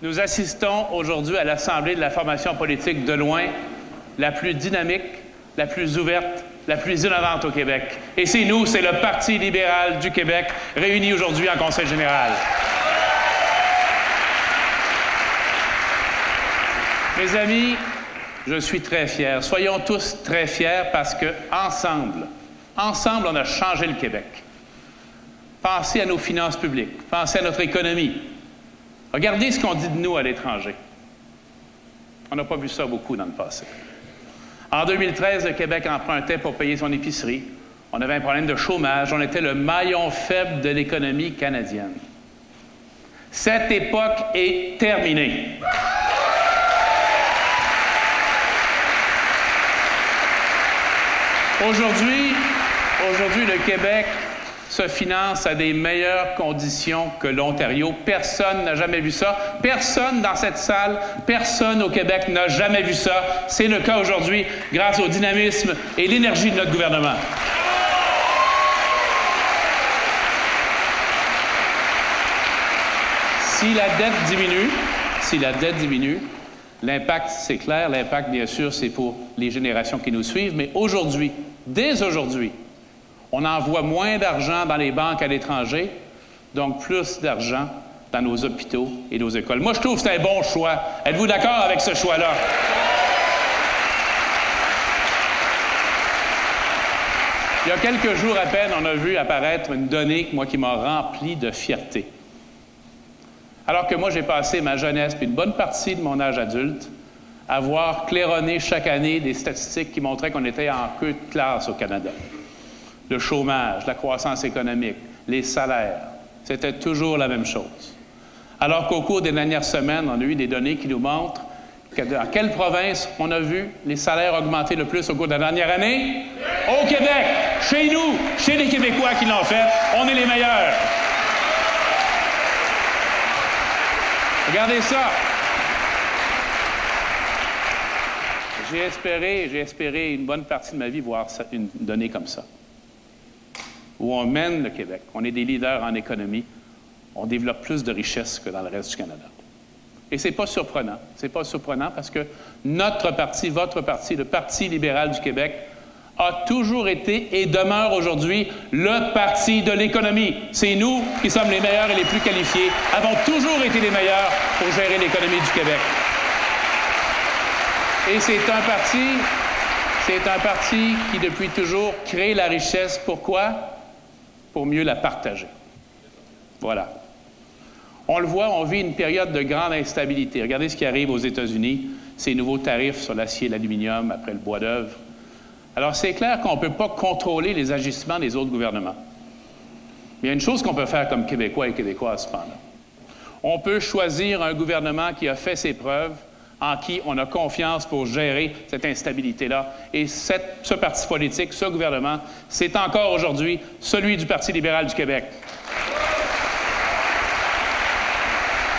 Nous assistons aujourd'hui à l'Assemblée de la formation politique de loin la plus dynamique, la plus ouverte, la plus innovante au Québec. Et c'est nous, c'est le Parti libéral du Québec, réuni aujourd'hui en Conseil général. Mes amis, je suis très fier. Soyons tous très fiers parce que ensemble, on a changé le Québec. Pensez à nos finances publiques, pensez à notre économie. Regardez ce qu'on dit de nous à l'étranger. On n'a pas vu ça beaucoup dans le passé. En 2013, le Québec empruntait pour payer son épicerie. On avait un problème de chômage. On était le maillon faible de l'économie canadienne. Cette époque est terminée. Aujourd'hui, le Québec se finance à des meilleures conditions que l'Ontario. Personne n'a jamais vu ça. Personne dans cette salle, personne au Québec n'a jamais vu ça. C'est le cas aujourd'hui grâce au dynamisme et l'énergie de notre gouvernement. Si la dette diminue, l'impact, c'est clair. L'impact, bien sûr, c'est pour les générations qui nous suivent. Mais aujourd'hui, dès aujourd'hui, on envoie moins d'argent dans les banques à l'étranger, donc plus d'argent dans nos hôpitaux et nos écoles. Moi, je trouve que c'est un bon choix. Êtes-vous d'accord avec ce choix-là? Il y a quelques jours à peine, on a vu apparaître une donnée, qui m'a rempli de fierté. Alors que moi, j'ai passé ma jeunesse, puis une bonne partie de mon âge adulte, à voir claironner chaque année des statistiques qui montraient qu'on était en queue de classe au Canada. Le chômage, la croissance économique, les salaires, c'était toujours la même chose. Alors qu'au cours des dernières semaines, on a eu des données qui nous montrent dans quelle province on a vu les salaires augmenter le plus au cours de la dernière année? Au Québec! Chez nous, chez les Québécois qui l'ont fait, on est les meilleurs. Regardez ça! J'ai espéré une bonne partie de ma vie voir une donnée comme ça, où on mène le Québec. On est des leaders en économie. On développe plus de richesses que dans le reste du Canada. Et c'est pas surprenant. C'est pas surprenant parce que notre parti, votre parti, le Parti libéral du Québec, a toujours été et demeure aujourd'hui le parti de l'économie. C'est nous qui sommes les meilleurs et les plus qualifiés, avons toujours été les meilleurs pour gérer l'économie du Québec. Et c'est un parti qui, depuis toujours, crée la richesse. Pourquoi? Pour mieux la partager. Voilà. On le voit, on vit une période de grande instabilité. Regardez ce qui arrive aux États-Unis, ces nouveaux tarifs sur l'acier et l'aluminium après le bois d'œuvre. Alors, c'est clair qu'on ne peut pas contrôler les agissements des autres gouvernements. Mais il y a une chose qu'on peut faire comme Québécois et Québécoises, cependant. On peut choisir un gouvernement qui a fait ses preuves, en qui on a confiance pour gérer cette instabilité-là. Et ce parti politique, ce gouvernement, c'est encore aujourd'hui celui du Parti libéral du Québec.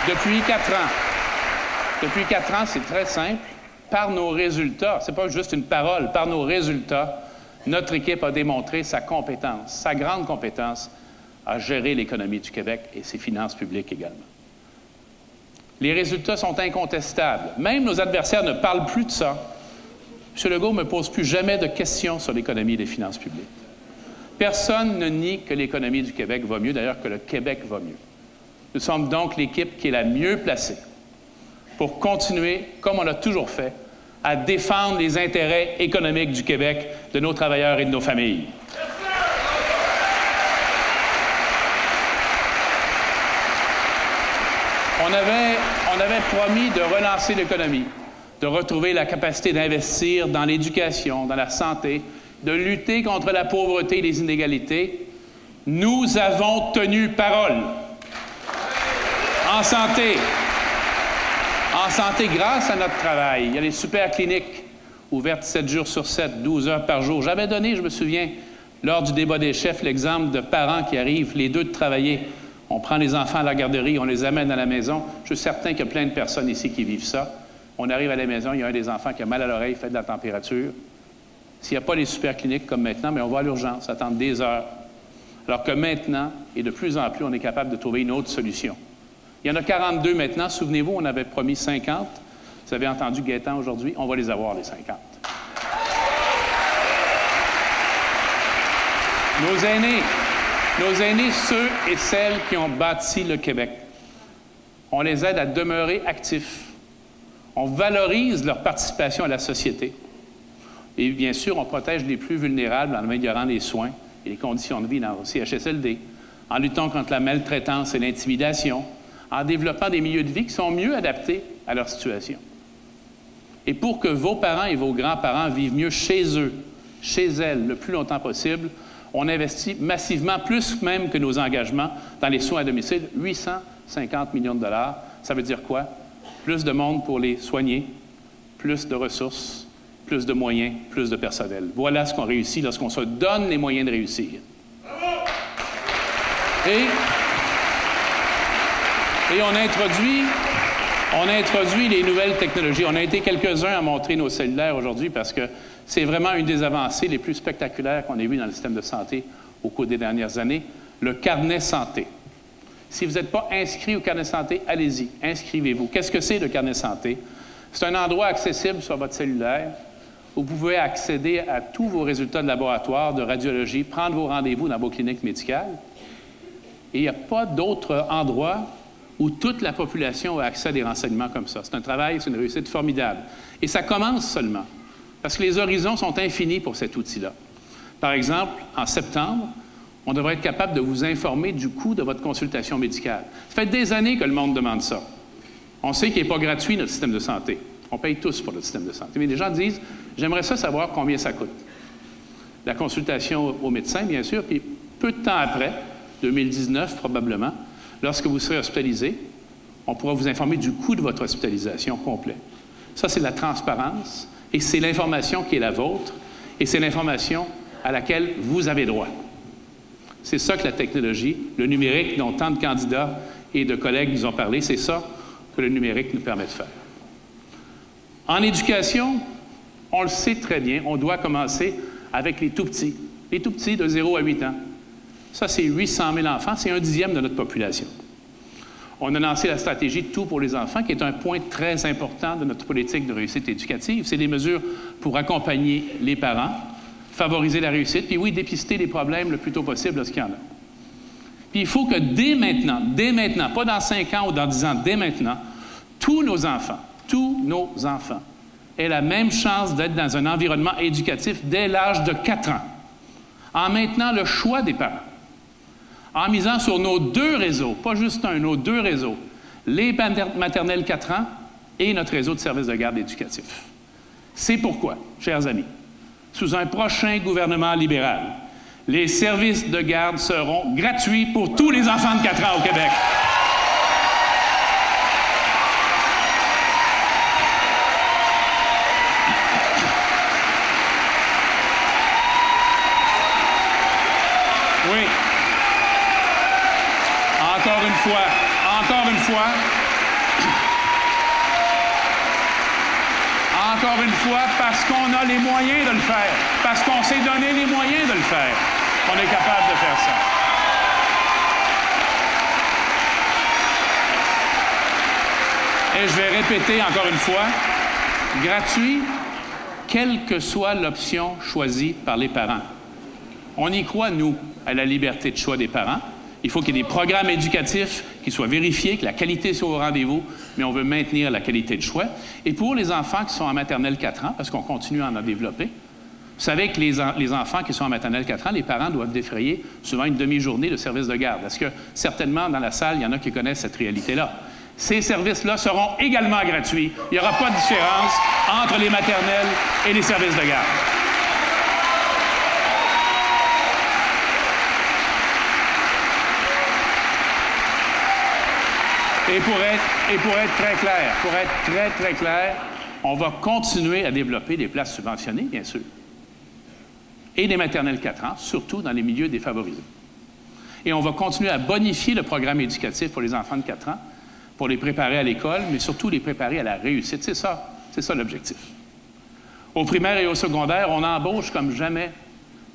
Depuis 4 ans, c'est très simple. Par nos résultats, c'est pas juste une parole, par nos résultats, notre équipe a démontré sa compétence, sa grande compétence à gérer l'économie du Québec et ses finances publiques également. Les résultats sont incontestables. Même nos adversaires ne parlent plus de ça. M. Legault ne me pose plus jamais de questions sur l'économie et les finances publiques. Personne ne nie que l'économie du Québec va mieux, d'ailleurs que le Québec va mieux. Nous sommes donc l'équipe qui est la mieux placée pour continuer, comme on l'a toujours fait, à défendre les intérêts économiques du Québec, de nos travailleurs et de nos familles. On avait promis de relancer l'économie, de retrouver la capacité d'investir dans l'éducation, dans la santé, de lutter contre la pauvreté et les inégalités. Nous avons tenu parole. En santé, grâce à notre travail, il y a les super cliniques ouvertes 7 jours sur 7, 12 heures par jour. J'avais donné, je me souviens, lors du débat des chefs, l'exemple de parents qui arrivent, les deux de travailler. On prend les enfants à la garderie, on les amène à la maison. Je suis certain qu'il y a plein de personnes ici qui vivent ça. On arrive à la maison, il y a un des enfants qui a mal à l'oreille, fait de la température. S'il n'y a pas les super cliniques comme maintenant, mais on va à l'urgence, attendre des heures. Alors que maintenant, et de plus en plus, on est capable de trouver une autre solution. Il y en a 42 maintenant. Souvenez-vous, on avait promis 50. Vous avez entendu Gaétan aujourd'hui. On va les avoir, les 50. Nos aînés, ceux et celles qui ont bâti le Québec, on les aide à demeurer actifs. On valorise leur participation à la société. Et bien sûr, on protège les plus vulnérables en améliorant les soins et les conditions de vie dans le CHSLD, en luttant contre la maltraitance et l'intimidation, en développant des milieux de vie qui sont mieux adaptés à leur situation. Et pour que vos parents et vos grands-parents vivent mieux chez eux, chez elles, le plus longtemps possible, on investit massivement, plus même que nos engagements, dans les soins à domicile, 850 millions de dollars. Ça veut dire quoi? Plus de monde pour les soigner, plus de ressources, plus de moyens, plus de personnel. Voilà ce qu'on réussit lorsqu'on se donne les moyens de réussir. Et on introduit les nouvelles technologies. On a été quelques-uns à montrer nos cellulaires aujourd'hui parce que c'est vraiment une des avancées les plus spectaculaires qu'on ait vues dans le système de santé au cours des dernières années, le carnet santé. Si vous n'êtes pas inscrit au carnet santé, allez-y, inscrivez-vous. Qu'est-ce que c'est le carnet santé? C'est un endroit accessible sur votre cellulaire où vous pouvez accéder à tous vos résultats de laboratoire, de radiologie, prendre vos rendez-vous dans vos cliniques médicales. Et il n'y a pas d'autre endroit où toute la population a accès à des renseignements comme ça. C'est un travail, c'est une réussite formidable. Et ça commence seulement, parce que les horizons sont infinis pour cet outil-là. Par exemple, en septembre, on devrait être capable de vous informer du coût de votre consultation médicale. Ça fait des années que le monde demande ça. On sait qu'il n'est pas gratuit, notre système de santé. On paye tous pour notre système de santé. Mais les gens disent, j'aimerais ça savoir combien ça coûte. La consultation au médecin, bien sûr, puis peu de temps après, 2019 probablement, lorsque vous serez hospitalisé, on pourra vous informer du coût de votre hospitalisation complet. Ça, c'est la transparence, et c'est l'information qui est la vôtre, et c'est l'information à laquelle vous avez droit. C'est ça que la technologie, le numérique, dont tant de candidats et de collègues nous ont parlé, c'est ça que le numérique nous permet de faire. En éducation, on le sait très bien, on doit commencer avec les tout-petits de 0 à 8 ans. Ça, c'est 800 000 enfants, c'est 1/10 de notre population. On a lancé la stratégie Tout pour les enfants, qui est un point très important de notre politique de réussite éducative. C'est des mesures pour accompagner les parents, favoriser la réussite, puis oui, dépister les problèmes le plus tôt possible lorsqu'il y en a. Puis il faut que dès maintenant, pas dans 5 ans ou dans 10 ans, dès maintenant, tous nos enfants aient la même chance d'être dans un environnement éducatif dès l'âge de 4 ans, en maintenant le choix des parents, en misant sur nos 2 réseaux, pas juste un, nos 2 réseaux, les maternelles 4 ans et notre réseau de services de garde éducatifs. C'est pourquoi, chers amis, sous un prochain gouvernement libéral, les services de garde seront gratuits pour tous les enfants de 4 ans au Québec. Oui. Encore une fois, parce qu'on a les moyens de le faire, parce qu'on s'est donné les moyens de le faire, on est capable de faire ça. Et je vais répéter encore une fois, gratuit, quelle que soit l'option choisie par les parents. On y croit, nous, à la liberté de choix des parents. Il faut qu'il y ait des programmes éducatifs qui soient vérifiés, que la qualité soit au rendez-vous, mais on veut maintenir la qualité de choix. Et pour les enfants qui sont en maternelle 4 ans, parce qu'on continue à en développer, vous savez que les enfants qui sont en maternelle 4 ans, les parents doivent défrayer souvent une demi-journée de service de garde. Est-ce que certainement dans la salle, il y en a qui connaissent cette réalité-là? Ces services-là seront également gratuits. Il n'y aura pas de différence entre les maternelles et les services de garde. Et pour être très clair, on va continuer à développer des places subventionnées, bien sûr, et des maternelles 4 ans, surtout dans les milieux défavorisés. Et on va continuer à bonifier le programme éducatif pour les enfants de 4 ans, pour les préparer à l'école, mais surtout les préparer à la réussite. C'est ça l'objectif. Au primaire et au secondaire, on embauche comme jamais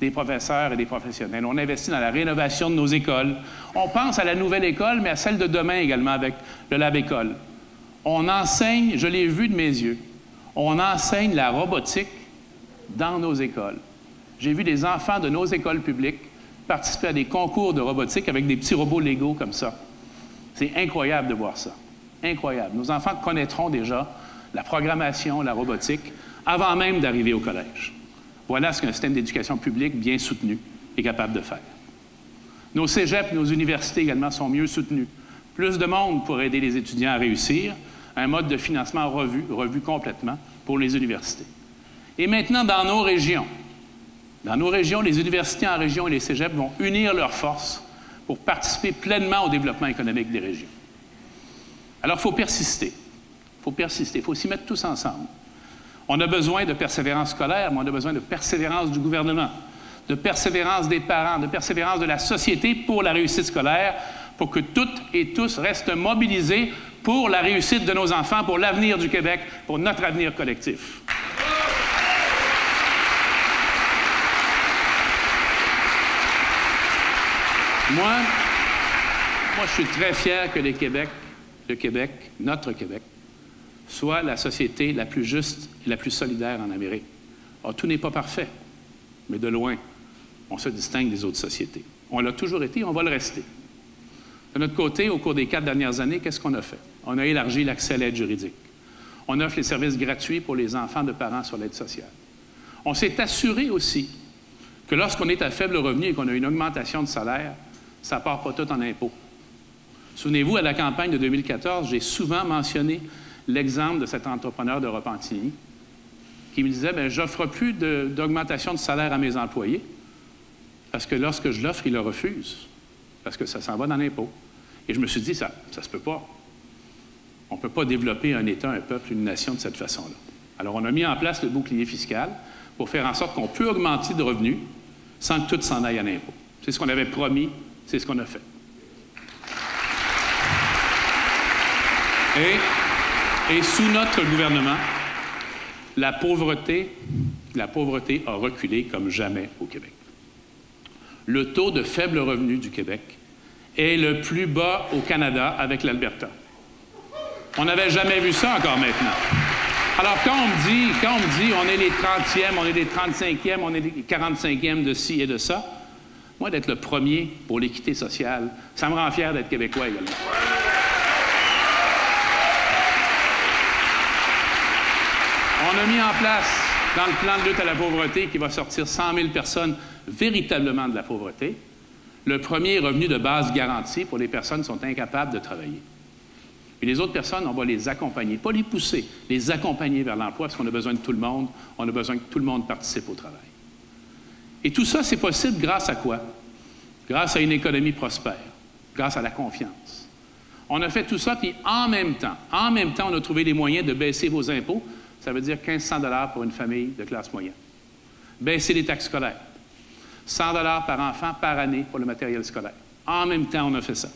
des professeurs et des professionnels. On investit dans la rénovation de nos écoles. On pense à la nouvelle école, mais à celle de demain également avec le Lab École. On enseigne, je l'ai vu de mes yeux, on enseigne la robotique dans nos écoles. J'ai vu des enfants de nos écoles publiques participer à des concours de robotique avec des petits robots Lego comme ça. C'est incroyable de voir ça. Incroyable. Nos enfants connaîtront déjà la programmation, la robotique, avant même d'arriver au collège. Voilà ce qu'un système d'éducation publique bien soutenu est capable de faire. Nos cégeps, nos universités également sont mieux soutenus. Plus de monde pour aider les étudiants à réussir. Un mode de financement revu complètement pour les universités. Et maintenant, dans nos régions, les universités en région et les cégeps vont unir leurs forces pour participer pleinement au développement économique des régions. Alors, il faut persister. Il faut s'y mettre tous ensemble. On a besoin de persévérance scolaire, mais on a besoin de persévérance du gouvernement, de persévérance des parents, de persévérance de la société pour la réussite scolaire, pour que toutes et tous restent mobilisés pour la réussite de nos enfants, pour l'avenir du Québec, pour notre avenir collectif. Moi, je suis très fier que le Québec, notre Québec, soit la société la plus juste et la plus solidaire en Amérique. Alors, tout n'est pas parfait, mais de loin, on se distingue des autres sociétés. On l'a toujours été, on va le rester. De notre côté, au cours des 4 dernières années, qu'est-ce qu'on a fait? On a élargi l'accès à l'aide juridique. On offre les services gratuits pour les enfants de parents sur l'aide sociale. On s'est assuré aussi que lorsqu'on est à faible revenu et qu'on a une augmentation de salaire, ça ne part pas tout en impôts. Souvenez-vous, à la campagne de 2014, j'ai souvent mentionné l'exemple de cet entrepreneur de Repentigny qui me disait, bien, je n'offre plus d'augmentation de salaire à mes employés parce que lorsque je l'offre, ils le refusent parce que ça s'en va dans l'impôt. Et je me suis dit, ça ne se peut pas. On ne peut pas développer un État, un peuple, une nation de cette façon-là. Alors, on a mis en place le bouclier fiscal pour faire en sorte qu'on peut augmenter de revenus sans que tout s'en aille à l'impôt. C'est ce qu'on avait promis, c'est ce qu'on a fait. Et sous notre gouvernement, la pauvreté a reculé comme jamais au Québec. Le taux de faible revenu du Québec est le plus bas au Canada avec l'Alberta. On n'avait jamais vu ça encore maintenant. Alors, quand on me dit on est les 30e, on est les 35e, on est les 45e de ci et de ça, moi, d'être le premier pour l'équité sociale, ça me rend fier d'être Québécois également. On a mis en place, dans le plan de lutte à la pauvreté, qui va sortir 100 000 personnes véritablement de la pauvreté, le premier revenu de base garanti pour les personnes qui sont incapables de travailler. Et les autres personnes, on va les accompagner, pas les pousser, les accompagner vers l'emploi, parce qu'on a besoin de tout le monde, on a besoin que tout le monde participe au travail. Et tout ça, c'est possible grâce à quoi? Grâce à une économie prospère, grâce à la confiance. On a fait tout ça, puis en même temps, on a trouvé les moyens de baisser vos impôts. Ça veut dire 1 500 $ pour une famille de classe moyenne. Baisser les taxes scolaires. 100 $ par enfant par année pour le matériel scolaire. En même temps, on a fait ça.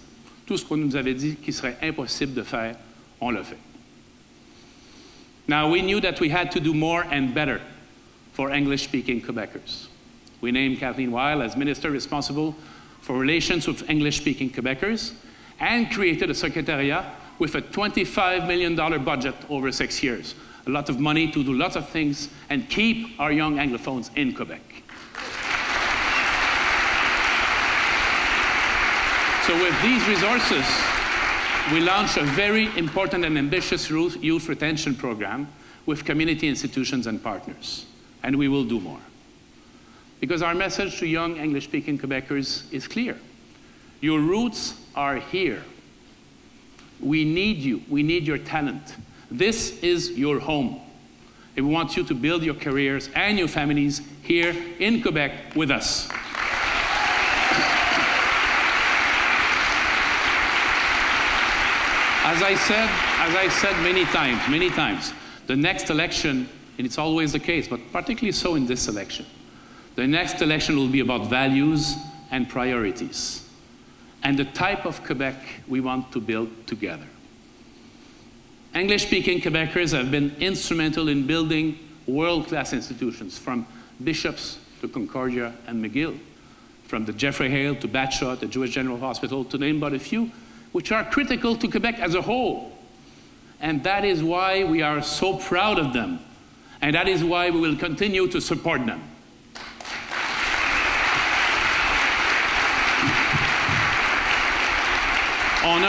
Tout ce qu'on nous avait dit qu'il serait impossible de faire, on l'a fait. Now, we knew that we had to do more and better for English-speaking Quebecers. We named Kathleen Weil as Minister responsible for relations with English-speaking Quebecers and created a secretariat with a $25 million budget over 6 years. A lot of money to do lots of things and keep our young Anglophones in Quebec. So with these resources, we launched a very important and ambitious youth retention program with community institutions and partners. And we will do more. Because our message to young English-speaking Quebecers is clear. Your roots are here. We need you. We need your talent. This is your home. And we want you to build your careers and your families here in Quebec with us. As I said many times, the next election, and it's always the case, but particularly so in this election, the next election will be about values and priorities, and the type of Quebec we want to build together. English-speaking Quebecers have been instrumental in building world-class institutions, from bishops to Concordia and McGill, from the Jeffrey Hale to Batshot, the Jewish General Hospital, to name but a few, which are critical to Quebec as a whole. And that is why we are so proud of them. And that is why we will continue to support them. On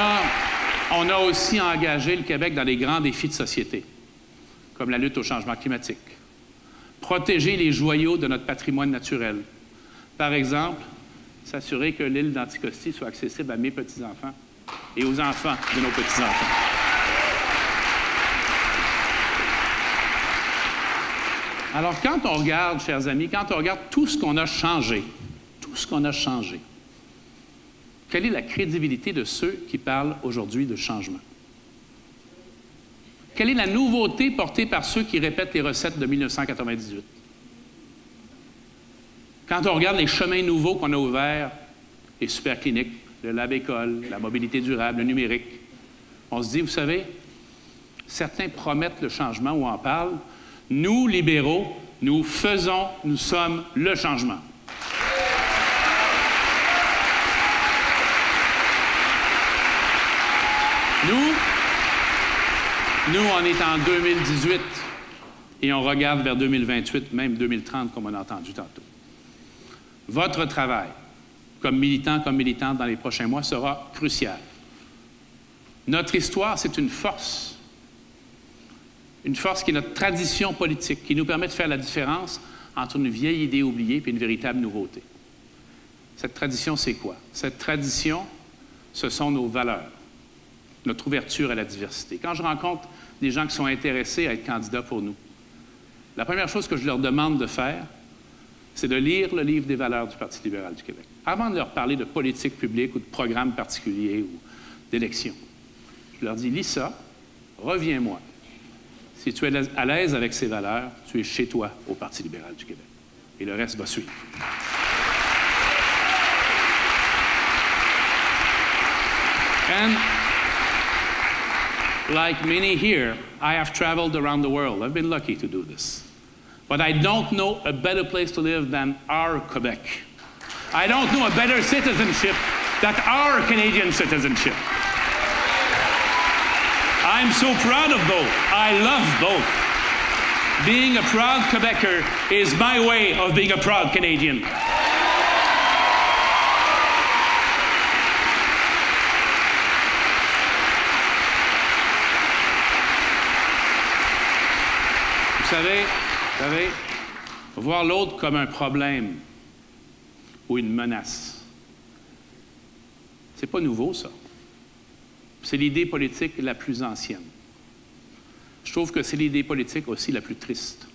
a aussi engagé le Québec dans les grands défis de société, comme la lutte au changement climatique. Protéger les joyaux de notre patrimoine naturel. Par exemple, s'assurer que l'île d'Anticosti soit accessible à mes petits-enfants et aux enfants de nos petits-enfants. Alors, quand on regarde, chers amis, quand on regarde tout ce qu'on a changé, quelle est la crédibilité de ceux qui parlent aujourd'hui de changement? Quelle est la nouveauté portée par ceux qui répètent les recettes de 1998? Quand on regarde les chemins nouveaux qu'on a ouverts, les supercliniques, le lab-école, la mobilité durable, le numérique, on se dit, vous savez, certains promettent le changement ou en parlent. Nous, libéraux, nous faisons, nous sommes le changement. Nous, on est en 2018 et on regarde vers 2028, même 2030, comme on a entendu tantôt. Votre travail, comme militant, comme militante dans les prochains mois, sera crucial. Notre histoire, c'est une force qui est notre tradition politique, qui nous permet de faire la différence entre une vieille idée oubliée et une véritable nouveauté. Cette tradition, c'est quoi? Cette tradition, ce sont nos valeurs, notre ouverture à la diversité. Quand je rencontre des gens qui sont intéressés à être candidats pour nous, la première chose que je leur demande de faire, c'est de lire le livre des valeurs du Parti libéral du Québec, avant de leur parler de politique publique ou de programme particulier ou d'élection. Je leur dis, lis ça, reviens-moi. Si tu es à l'aise avec ces valeurs, tu es chez toi au Parti libéral du Québec. Et le reste va suivre. And like many here, I have traveled around the world. I've been lucky to do this. But I don't know a better place to live than our Quebec. I don't know a better citizenship than our Canadian citizenship. I'm so proud of both. I love both. Being a proud Quebecer is my way of being a proud Canadian. Vous savez, voir l'autre comme un problème ou une menace, c'est pas nouveau, ça. C'est l'idée politique la plus ancienne. Je trouve que c'est l'idée politique aussi la plus triste.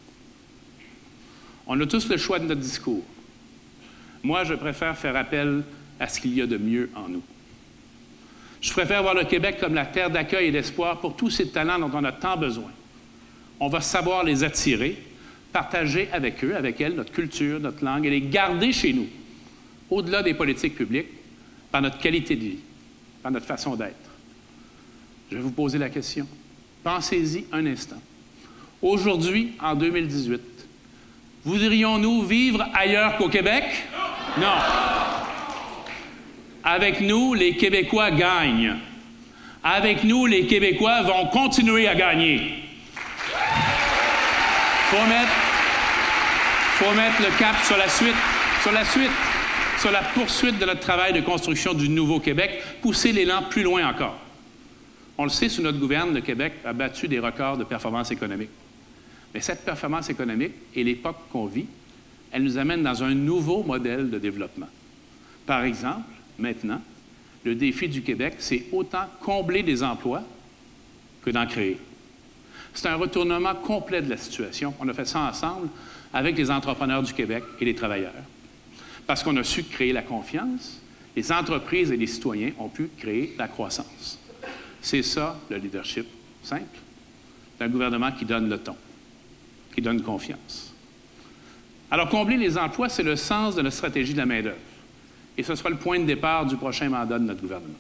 On a tous le choix de notre discours. Moi, je préfère faire appel à ce qu'il y a de mieux en nous. Je préfère voir le Québec comme la terre d'accueil et d'espoir pour tous ces talents dont on a tant besoin. On va savoir les attirer, partager avec eux, avec elles, notre culture, notre langue, et les garder chez nous, au-delà des politiques publiques, par notre qualité de vie, par notre façon d'être. Je vais vous poser la question. Pensez-y un instant. Aujourd'hui, en 2018, voudrions-nous vivre ailleurs qu'au Québec? Non. Avec nous, les Québécois gagnent. Avec nous, les Québécois vont continuer à gagner. Faut mettre le cap sur la poursuite de notre travail de construction du nouveau Québec, pousser l'élan plus loin encore. On le sait, sous notre gouvernement, le Québec a battu des records de performance économique. Mais cette performance économique et l'époque qu'on vit, elle nous amène dans un nouveau modèle de développement. Par exemple, maintenant, le défi du Québec, c'est autant combler des emplois que d'en créer. C'est un retournement complet de la situation. On a fait ça ensemble avec les entrepreneurs du Québec et les travailleurs. Parce qu'on a su créer la confiance, les entreprises et les citoyens ont pu créer la croissance. C'est ça, le leadership simple d'un gouvernement qui donne le ton, qui donne confiance. Alors, combler les emplois, c'est le sens de notre stratégie de la main-d'œuvre. Et ce sera le point de départ du prochain mandat de notre gouvernement.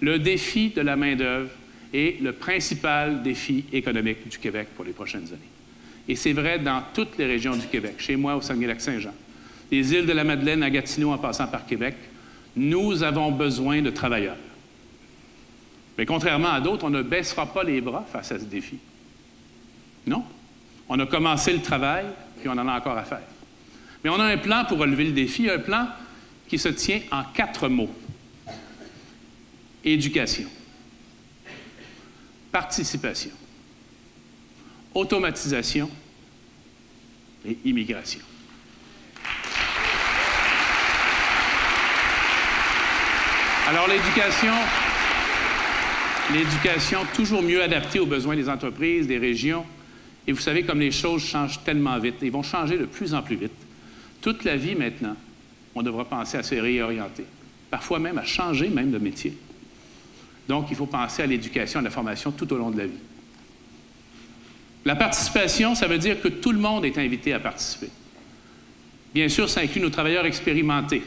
Le défi de la main-d'œuvre est le principal défi économique du Québec pour les prochaines années. Et c'est vrai dans toutes les régions du Québec. Chez moi, au Saguenay-Lac-Saint-Jean, des îles de la Madeleine à Gatineau en passant par Québec, nous avons besoin de travailleurs. Mais contrairement à d'autres, on ne baissera pas les bras face à ce défi. Non. On a commencé le travail, puis on en a encore à faire. Mais on a un plan pour relever le défi, un plan qui se tient en 4 mots. Éducation, participation, automatisation et immigration. Alors l'éducation toujours mieux adaptée aux besoins des entreprises, des régions. Et vous savez, comme les choses changent tellement vite, ils vont changer de plus en plus vite. Toute la vie maintenant, on devra penser à se réorienter, parfois même à changer même de métier. Donc, il faut penser à l'éducation, à la formation tout au long de la vie. La participation, ça veut dire que tout le monde est invité à participer. Bien sûr, ça inclut nos travailleurs expérimentés.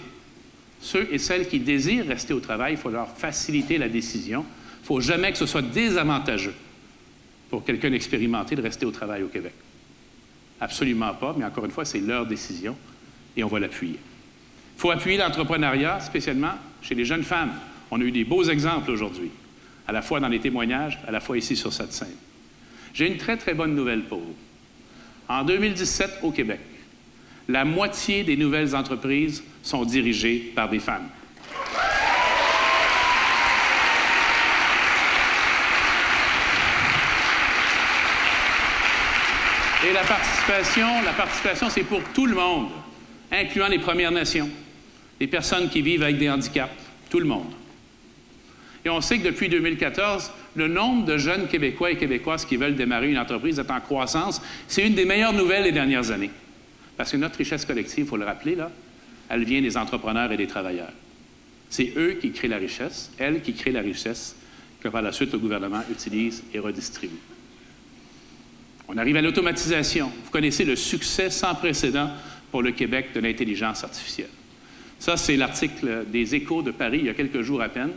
Ceux et celles qui désirent rester au travail, il faut leur faciliter la décision. Il ne faut jamais que ce soit désavantageux pour quelqu'un d'expérimenté de rester au travail au Québec. Absolument pas, mais encore une fois, c'est leur décision et on va l'appuyer. Il faut appuyer l'entrepreneuriat, spécialement chez les jeunes femmes. On a eu des beaux exemples aujourd'hui, à la fois dans les témoignages, à la fois ici sur cette scène. J'ai une très, très bonne nouvelle pour vous. En 2017, au Québec, la moitié des nouvelles entreprises sont dirigées par des femmes. Et la participation, c'est pour tout le monde, incluant les Premières Nations, les personnes qui vivent avec des handicaps, tout le monde. Et on sait que depuis 2014, le nombre de jeunes Québécois et Québécoises qui veulent démarrer une entreprise est en croissance. C'est une des meilleures nouvelles des dernières années. Parce que notre richesse collective, il faut le rappeler, là, elle vient des entrepreneurs et des travailleurs. C'est eux qui créent la richesse, elles qui créent la richesse, que par la suite le gouvernement utilise et redistribue. On arrive à l'automatisation. Vous connaissez le succès sans précédent pour le Québec de l'intelligence artificielle. Ça, c'est l'article des Échos de Paris, il y a quelques jours à peine.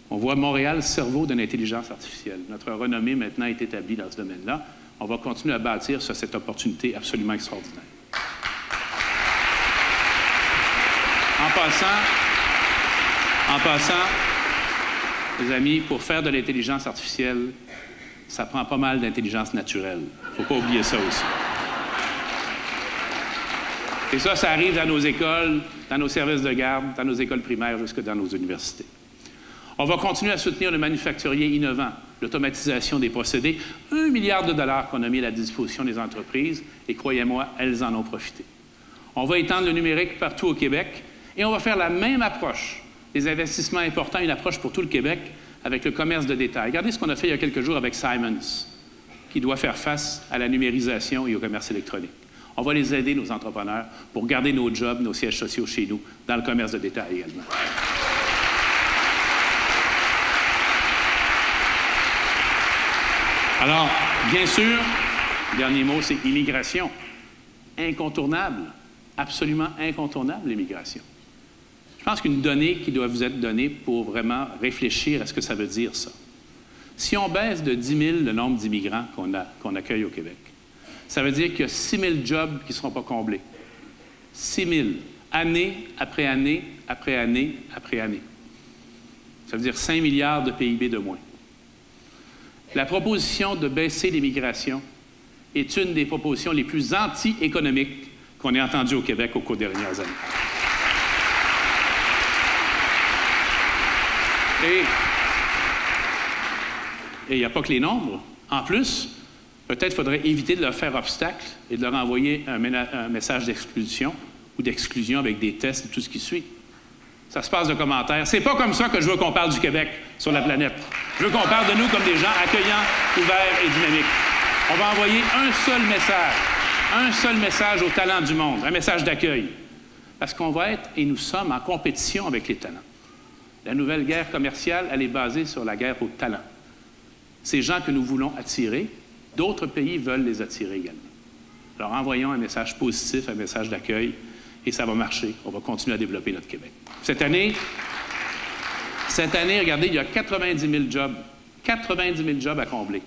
On voit Montréal, cerveau de l'intelligence artificielle. Notre renommée maintenant est établie dans ce domaine-là. On va continuer à bâtir sur cette opportunité absolument extraordinaire. En passant, les amis, pour faire de l'intelligence artificielle, ça prend pas mal d'intelligence naturelle. Il ne faut pas oublier ça aussi. Et ça arrive dans nos écoles, dans nos services de garde, dans nos écoles primaires, jusque dans nos universités. On va continuer à soutenir le manufacturier innovant, l'automatisation des procédés, 1 milliard de dollars qu'on a mis à la disposition des entreprises, et croyez-moi, elles en ont profité. On va étendre le numérique partout au Québec, et on va faire la même approche, des investissements importants, une approche pour tout le Québec, avec le commerce de détail. Regardez ce qu'on a fait il y a quelques jours avec Simons, qui doit faire face à la numérisation et au commerce électronique. On va les aider, nos entrepreneurs, pour garder nos jobs, nos sièges sociaux chez nous, dans le commerce de détail également. Alors, bien sûr, le dernier mot, c'est immigration. Incontournable, absolument incontournable, l'immigration. Je pense qu'une donnée qui doit vous être donnée pour vraiment réfléchir à ce que ça veut dire, ça. Si on baisse de 10 000 le nombre d'immigrants qu'on accueille au Québec, ça veut dire qu'il y a 6 000 jobs qui ne seront pas comblés. 6 000, année après année, après année, après année. Ça veut dire 5 milliards de PIB de moins. La proposition de baisser l'immigration est une des propositions les plus anti-économiques qu'on ait entendues au Québec au cours des dernières années. Et il n'y a pas que les nombres. En plus, peut-être faudrait éviter de leur faire obstacle et de leur envoyer un message d'exclusion ou d'exclusion avec des tests et tout ce qui suit. Ça se passe de commentaires. C'est pas comme ça que je veux qu'on parle du Québec sur la planète. Je veux qu'on parle de nous comme des gens accueillants, ouverts et dynamiques. On va envoyer un seul message aux talents du monde, un message d'accueil. Parce qu'on va être, et nous sommes, en compétition avec les talents. La nouvelle guerre commerciale, elle est basée sur la guerre aux talents. Ces gens que nous voulons attirer, d'autres pays veulent les attirer également. Alors envoyons un message positif, un message d'accueil, et ça va marcher. On va continuer à développer notre Québec. Cette année, regardez, il y a 90 000 jobs. 90 000 jobs à combler.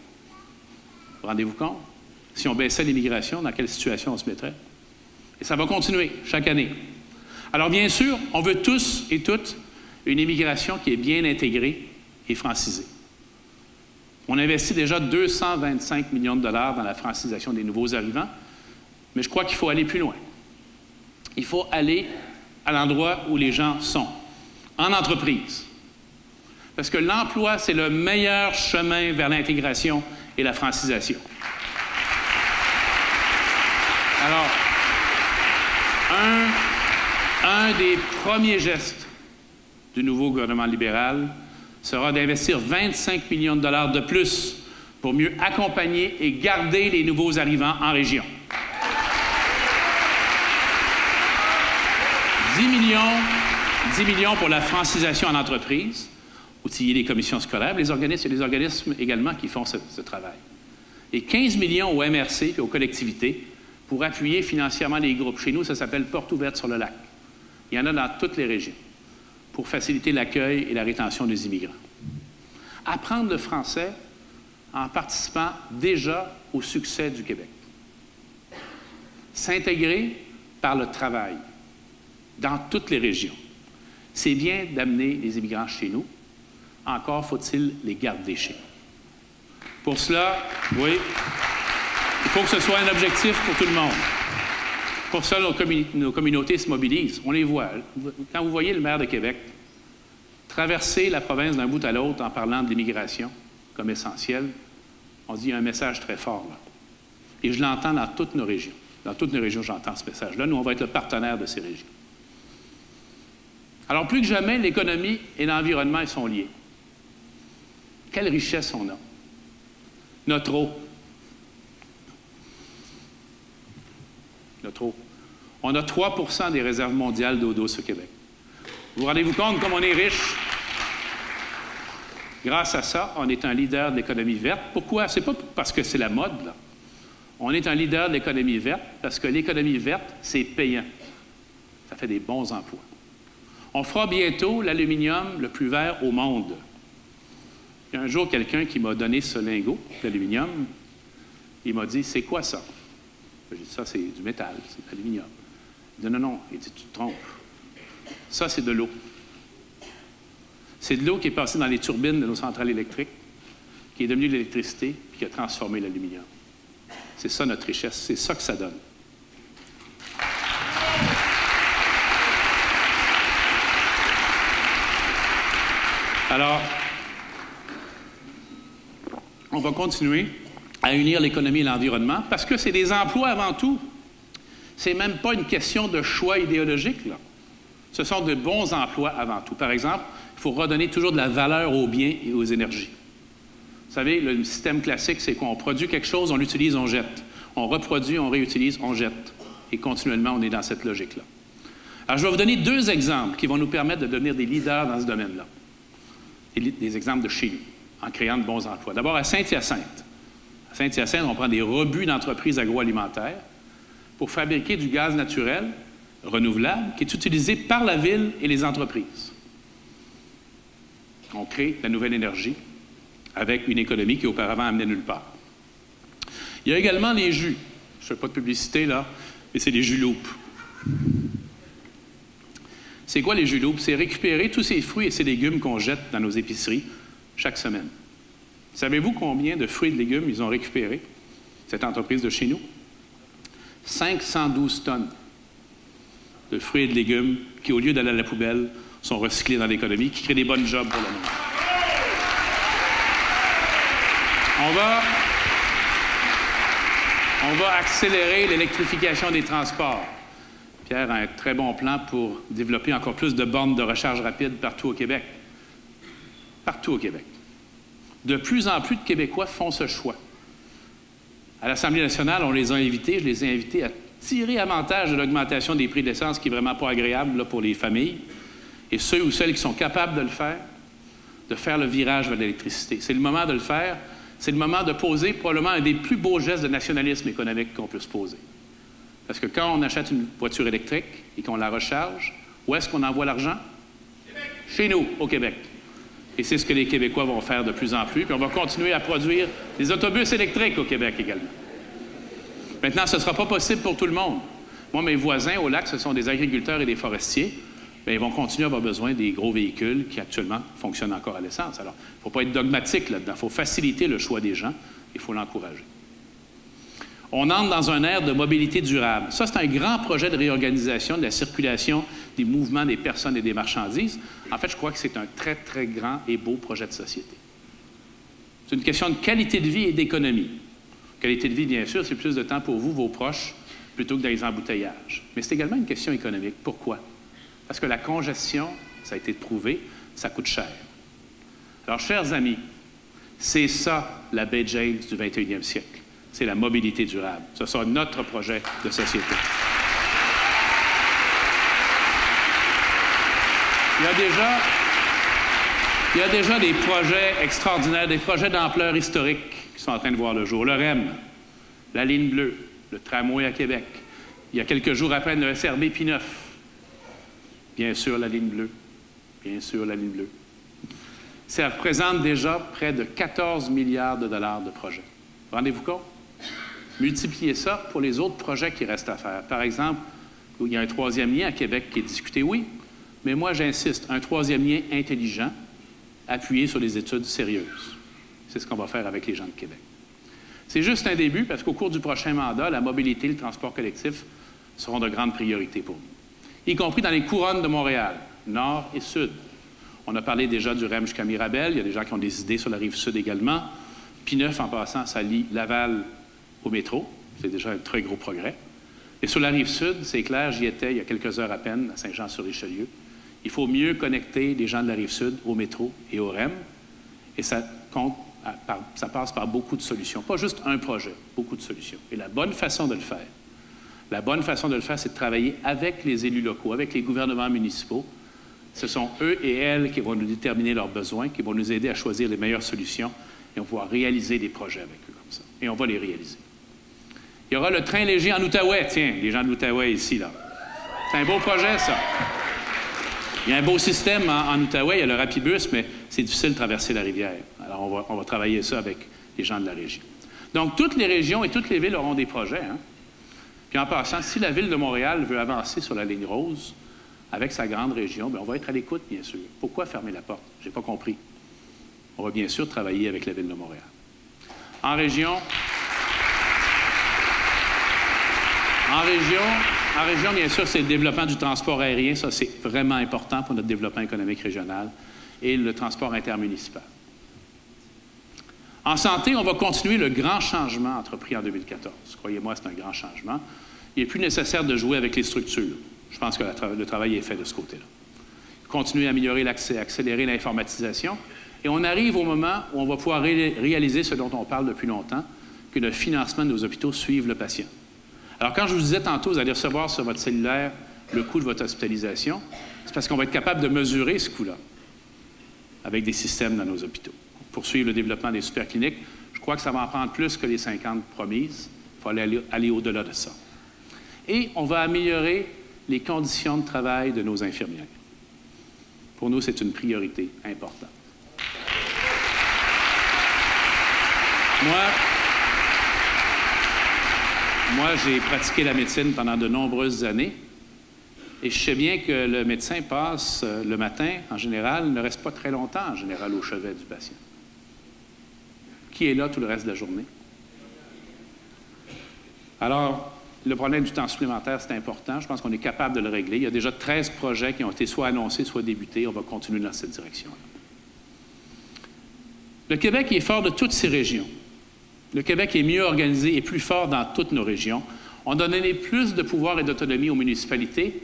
Rendez-vous compte? Si on baissait l'immigration, dans quelle situation on se mettrait? Et ça va continuer chaque année. Alors, bien sûr, on veut tous et toutes une immigration qui est bien intégrée et francisée. On investit déjà 225 millions de dollars dans la francisation des nouveaux arrivants, mais je crois qu'il faut aller plus loin. Il faut aller à l'endroit où les gens sont, en entreprise. Parce que l'emploi, c'est le meilleur chemin vers l'intégration et la francisation. Alors, un des premiers gestes du nouveau gouvernement libéral sera d'investir 25 millions de dollars de plus pour mieux accompagner et garder les nouveaux arrivants en région. 10 millions pour la francisation en entreprise, outiller les commissions scolaires, il y a des organismes également qui font ce travail. Et 15 millions au MRC et aux collectivités pour appuyer financièrement les groupes. Chez nous, ça s'appelle Porte ouverte sur le lac. Il y en a dans toutes les régions pour faciliter l'accueil et la rétention des immigrants. Apprendre le français en participant déjà au succès du Québec. S'intégrer par le travail dans toutes les régions. C'est bien d'amener les immigrants chez nous. Encore faut-il les garder chez nous. Pour cela, oui, il faut que ce soit un objectif pour tout le monde. Pour ça, nos communautés se mobilisent. On les voit. Quand vous voyez le maire de Québec traverser la province d'un bout à l'autre en parlant de l'immigration comme essentielle, on se dit qu'il y a un message très fort là. Et je l'entends dans toutes nos régions. Dans toutes nos régions, j'entends ce message-là. Nous, on va être le partenaire de ces régions. Alors, plus que jamais, l'économie et l'environnement sont liés. Quelle richesse on a? Notre eau. Notre eau. On a 3 % des réserves mondiales d'eau douce au Québec. Vous rendez-vous compte comme on est riche? Grâce à ça, on est un leader de l'économie verte. Pourquoi? Ce n'est pas parce que c'est la mode, là. On est un leader de l'économie verte parce que l'économie verte, c'est payant. Ça fait des bons emplois. On fera bientôt l'aluminium le plus vert au monde. Il y a un jour quelqu'un qui m'a donné ce lingot d'aluminium. Il m'a dit, c'est quoi ça? J'ai dit, ça, c'est du métal, c'est de l'aluminium. Il dit, non, non. Il dit, tu te trompes. Ça, c'est de l'eau. C'est de l'eau qui est passée dans les turbines de nos centrales électriques, qui est devenue de l'électricité, puis qui a transformé l'aluminium. C'est ça notre richesse, c'est ça que ça donne. Alors, on va continuer à unir l'économie et l'environnement parce que c'est des emplois avant tout. C'est même pas une question de choix idéologique, là. Ce sont de bons emplois avant tout. Par exemple, il faut redonner toujours de la valeur aux biens et aux énergies. Vous savez, le système classique, c'est qu'on produit quelque chose, on l'utilise, on jette. On reproduit, on réutilise, on jette. Et continuellement, on est dans cette logique-là. Alors, je vais vous donner 2 exemples qui vont nous permettre de devenir des leaders dans ce domaine-là. Des exemples de chez nous, en créant de bons emplois. D'abord, à Saint-Hyacinthe. À Saint-Hyacinthe, on prend des rebuts d'entreprises agroalimentaires pour fabriquer du gaz naturel renouvelable qui est utilisé par la ville et les entreprises. On crée la nouvelle énergie avec une économie qui auparavant amenait nulle part. Il y a également les jus. Je ne fais pas de publicité, là, mais c'est les jus loupes. C'est quoi les jus loupes? C'est récupérer tous ces fruits et ces légumes qu'on jette dans nos épiceries chaque semaine. Savez-vous combien de fruits et de légumes ils ont récupéré, cette entreprise de chez nous? 512 tonnes de fruits et de légumes qui, au lieu d'aller à la poubelle, sont recyclés dans l'économie, qui créent des bonnes jobs pour le monde. On va accélérer l'électrification des transports. Pierre a un très bon plan pour développer encore plus de bornes de recharge rapide partout au Québec. Partout au Québec. De plus en plus de Québécois font ce choix. À l'Assemblée nationale, on les a invités, je les ai invités à tirer avantage de l'augmentation des prix de l'essence qui n'est vraiment pas agréable là, pour les familles. Et ceux ou celles qui sont capables de faire le virage vers l'électricité. C'est le moment de le faire. C'est le moment de poser probablement un des plus beaux gestes de nationalisme économique qu'on peut se poser. Parce que quand on achète une voiture électrique et qu'on la recharge, où est-ce qu'on envoie l'argent? Chez nous, au Québec. Et c'est ce que les Québécois vont faire de plus en plus. Puis on va continuer à produire des autobus électriques au Québec également. Maintenant, ce ne sera pas possible pour tout le monde. Moi, mes voisins au lac, ce sont des agriculteurs et des forestiers. Bien, ils vont continuer à avoir besoin des gros véhicules qui actuellement fonctionnent encore à l'essence. Alors, il ne faut pas être dogmatique là-dedans. Il faut faciliter le choix des gens. Il faut l'encourager. On entre dans un ère de mobilité durable. Ça, c'est un grand projet de réorganisation de la circulation des mouvements des personnes et des marchandises. En fait, je crois que c'est un très, très grand et beau projet de société. C'est une question de qualité de vie et d'économie. Qualité de vie, bien sûr, c'est plus de temps pour vous, vos proches, plutôt que dans les embouteillages. Mais c'est également une question économique. Pourquoi? Parce que la congestion, ça a été prouvé, ça coûte cher. Alors, chers amis, c'est ça la baie James du 21e siècle. C'est la mobilité durable. Ce sera notre projet de société. Il y a déjà des projets extraordinaires, des projets d'ampleur historique qui sont en train de voir le jour. Le REM, la ligne bleue, le tramway à Québec. Il y a quelques jours à peine, le SRB P9. Bien sûr, la ligne bleue. Bien sûr, la ligne bleue. Ça représente déjà près de 14 milliards de dollars de projets. Rendez-vous compte? Multipliez ça pour les autres projets qui restent à faire. Par exemple, il y a un troisième lien à Québec qui est discuté, oui, mais moi, j'insiste, un troisième lien intelligent, appuyé sur des études sérieuses. C'est ce qu'on va faire avec les gens de Québec. C'est juste un début, parce qu'au cours du prochain mandat, la mobilité et le transport collectif seront de grandes priorités pour nous, y compris dans les couronnes de Montréal, nord et sud. On a parlé déjà du REM jusqu'à Mirabel. Il y a des gens qui ont des idées sur la rive sud également. P9, en passant, ça lie Laval au métro. C'est déjà un très gros progrès. Et sur la rive sud, c'est clair, j'y étais il y a quelques heures à peine, à Saint-Jean-sur-Richelieu. Il faut mieux connecter les gens de la rive sud au métro et au REM. Et ça passe par beaucoup de solutions. Pas juste un projet, beaucoup de solutions. Et la bonne façon de le faire, c'est de travailler avec les élus locaux, avec les gouvernements municipaux. Ce sont eux et elles qui vont nous déterminer leurs besoins, qui vont nous aider à choisir les meilleures solutions et on va pouvoir réaliser des projets avec eux comme ça. Et on va les réaliser. Il y aura le train léger en Outaouais. Tiens, les gens de l'Outaouais ici, là. C'est un beau projet, ça. Il y a un beau système en Outaouais, il y a le Rapibus, mais c'est difficile de traverser la rivière. Alors, on va travailler ça avec les gens de la région. Donc, toutes les régions et toutes les villes auront des projets. Hein? Puis en passant, si la Ville de Montréal veut avancer sur la ligne rose avec sa grande région, bien, on va être à l'écoute, bien sûr. Pourquoi fermer la porte? Je n'ai pas compris. On va bien sûr travailler avec la Ville de Montréal. En région, bien sûr, c'est le développement du transport aérien. Ça, c'est vraiment important pour notre développement économique régional et le transport intermunicipal. En santé, on va continuer le grand changement entrepris en 2014. Croyez-moi, c'est un grand changement. Il n'est plus nécessaire de jouer avec les structures. Je pense que le travail est fait de ce côté-là. Continuer à améliorer l'accès, accélérer l'informatisation. Et on arrive au moment où on va pouvoir réaliser ce dont on parle depuis longtemps, que le financement de nos hôpitaux suive le patient. Alors, quand je vous disais tantôt, vous allez recevoir sur votre cellulaire le coût de votre hospitalisation, c'est parce qu'on va être capable de mesurer ce coût-là avec des systèmes dans nos hôpitaux. Poursuivre le développement des supercliniques, je crois que ça va en prendre plus que les 50 promises. Il faut aller au-delà de ça. Et on va améliorer les conditions de travail de nos infirmières. Pour nous, c'est une priorité importante. Moi, j'ai pratiqué la médecine pendant de nombreuses années et je sais bien que le médecin passe le matin, en général, ne reste pas très longtemps, en général, au chevet du patient. Qui est là tout le reste de la journée? Alors, le problème du temps supplémentaire, c'est important. Je pense qu'on est capable de le régler. Il y a déjà 13 projets qui ont été soit annoncés, soit débutés. On va continuer dans cette direction-là. Le Québec est fort de toutes ses régions. Le Québec est mieux organisé et plus fort dans toutes nos régions. On a donné plus de pouvoir et d'autonomie aux municipalités,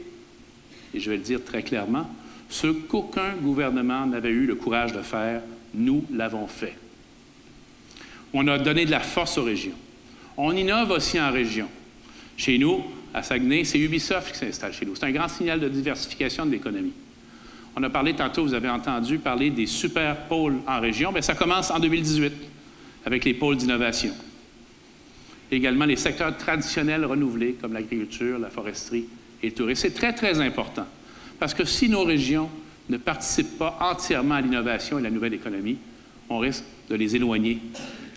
et je vais le dire très clairement, ce qu'aucun gouvernement n'avait eu le courage de faire, nous l'avons fait. On a donné de la force aux régions. On innove aussi en région. Chez nous, à Saguenay, c'est Ubisoft qui s'installe chez nous. C'est un grand signal de diversification de l'économie. On a parlé tantôt, vous avez entendu parler des super pôles en région. Bien, ça commence en 2018 avec les pôles d'innovation. Également, les secteurs traditionnels renouvelés comme l'agriculture, la foresterie et le tourisme. C'est très, très important. Parce que si nos régions ne participent pas entièrement à l'innovation et à la nouvelle économie, on risque de les éloigner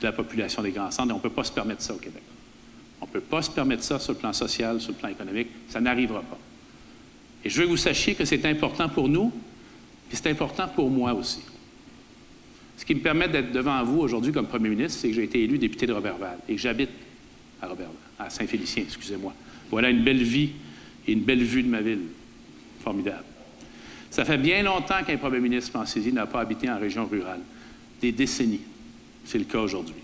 de la population des grands centres et on ne peut pas se permettre ça au Québec. On ne peut pas se permettre ça sur le plan social, sur le plan économique. Ça n'arrivera pas. Et je veux que vous sachiez que c'est important pour nous, puis c'est important pour moi aussi. Ce qui me permet d'être devant vous aujourd'hui comme premier ministre, c'est que j'ai été élu député de Roberval et que j'habite à Saint-Félicien, excusez-moi. Voilà une belle vie et une belle vue de ma ville. Formidable. Ça fait bien longtemps qu'un premier ministre, pensez-y, n'a pas habité en région rurale. Des décennies. C'est le cas aujourd'hui.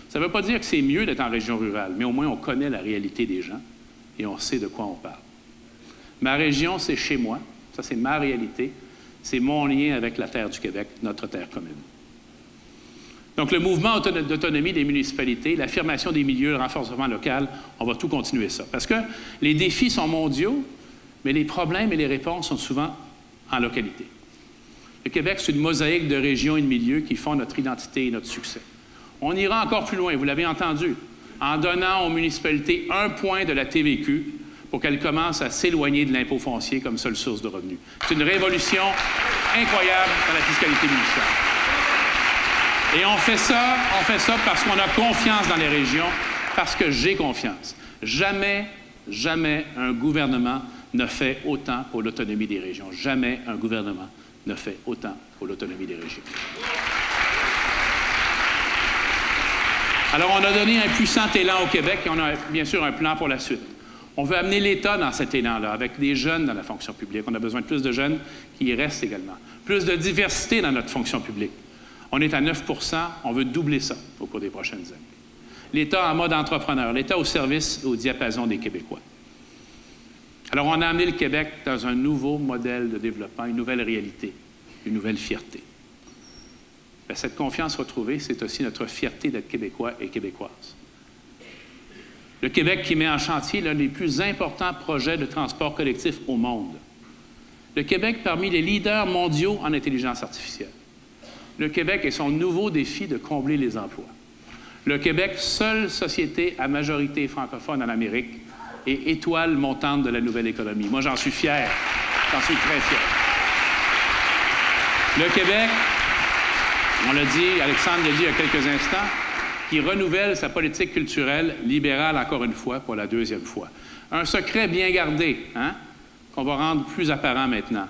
Ça ne veut pas dire que c'est mieux d'être en région rurale, mais au moins on connaît la réalité des gens et on sait de quoi on parle. Ma région, c'est chez moi. Ça, c'est ma réalité. C'est mon lien avec la terre du Québec, notre terre commune. Donc, le mouvement d'autonomie des municipalités, l'affirmation des milieux, le renforcement local, on va tout continuer ça. Parce que les défis sont mondiaux, mais les problèmes et les réponses sont souvent en localité. Le Québec, c'est une mosaïque de régions et de milieux qui font notre identité et notre succès. On ira encore plus loin, vous l'avez entendu, en donnant aux municipalités 1 point de la TVQ pour qu'elles commencent à s'éloigner de l'impôt foncier comme seule source de revenus. C'est une révolution incroyable dans la fiscalité municipale. Et on fait ça parce qu'on a confiance dans les régions, parce que j'ai confiance. Jamais, jamais un gouvernement ne fait autant pour l'autonomie des régions. Jamais un gouvernement ne fait autant pour l'autonomie des régions. Alors, on a donné un puissant élan au Québec et on a bien sûr un plan pour la suite. On veut amener l'État dans cet élan-là, avec des jeunes dans la fonction publique. On a besoin de plus de jeunes qui y restent également. Plus de diversité dans notre fonction publique. On est à 9 %, on veut doubler ça au cours des prochaines années. L'État en mode entrepreneur, l'État au service, au diapason des Québécois. Alors, on a amené le Québec dans un nouveau modèle de développement, une nouvelle réalité, une nouvelle fierté. Bien, cette confiance retrouvée, c'est aussi notre fierté d'être Québécois et Québécoises. Le Québec qui met en chantier l'un des plus importants projets de transport collectif au monde. Le Québec parmi les leaders mondiaux en intelligence artificielle. Le Québec et son nouveau défi de combler les emplois. Le Québec, seule société à majorité francophone en Amérique et étoile montante de la nouvelle économie. Moi, j'en suis fier. J'en suis très fier. Le Québec, on l'a dit, Alexandre l'a dit il y a quelques instants, qui renouvelle sa politique culturelle libérale encore une fois, pour la 2e fois. Un secret bien gardé, hein, qu'on va rendre plus apparent maintenant.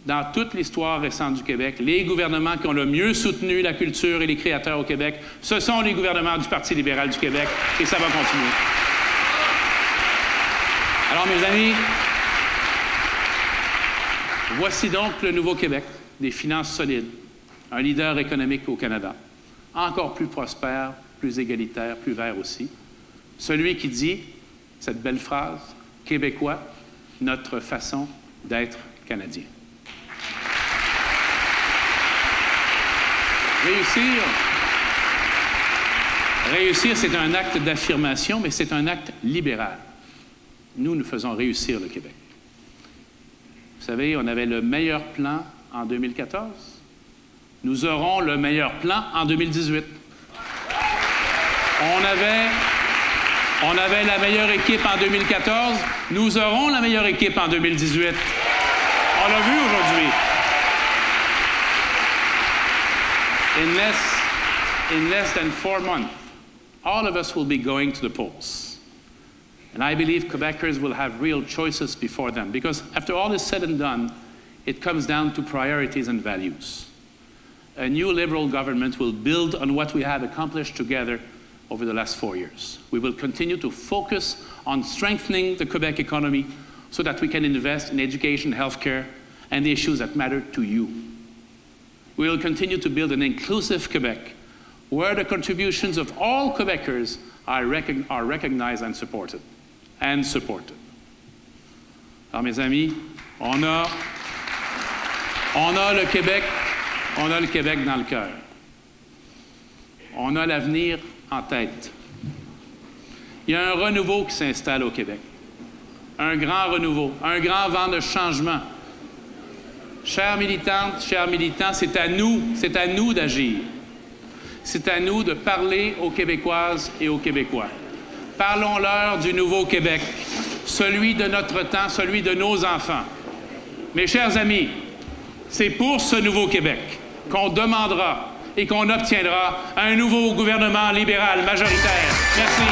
Dans toute l'histoire récente du Québec, les gouvernements qui ont le mieux soutenu la culture et les créateurs au Québec, ce sont les gouvernements du Parti libéral du Québec, et ça va continuer. Alors, mes amis, voici donc le nouveau Québec, des finances solides, un leader économique au Canada, encore plus prospère, plus égalitaire, plus vert aussi. Celui qui dit cette belle phrase, « Québécois, notre façon d'être Canadien ». Réussir, c'est un acte d'affirmation, mais c'est un acte libéral. Nous faisons réussir le Québec. Vous savez, on avait le meilleur plan en 2014. Nous aurons le meilleur plan en 2018. On avait la meilleure équipe en 2014. Nous aurons la meilleure équipe en 2018. On l'a vu aujourd'hui. In less than 4 months, all of us will be going to the polls. And I believe Quebecers will have real choices before them, because after all is said and done, it comes down to priorities and values. A new Liberal government will build on what we have accomplished together over the last 4 years. We will continue to focus on strengthening the Quebec economy so that we can invest in education, healthcare, and the issues that matter to you. We will continue to build an inclusive Quebec where the contributions of all Quebecers are recognized and supported. Alors, mes amis, on a le Québec dans le cœur. On a l'avenir en tête. Il y a un renouveau qui s'installe au Québec. Un grand renouveau, un grand vent de changement. Chères militantes, chers militants, c'est à nous d'agir. C'est à nous de parler aux Québécoises et aux Québécois. Parlons-leur du nouveau Québec, celui de notre temps, celui de nos enfants. Mes chers amis, c'est pour ce nouveau Québec qu'on demandera et qu'on obtiendra un nouveau gouvernement libéral majoritaire. Merci.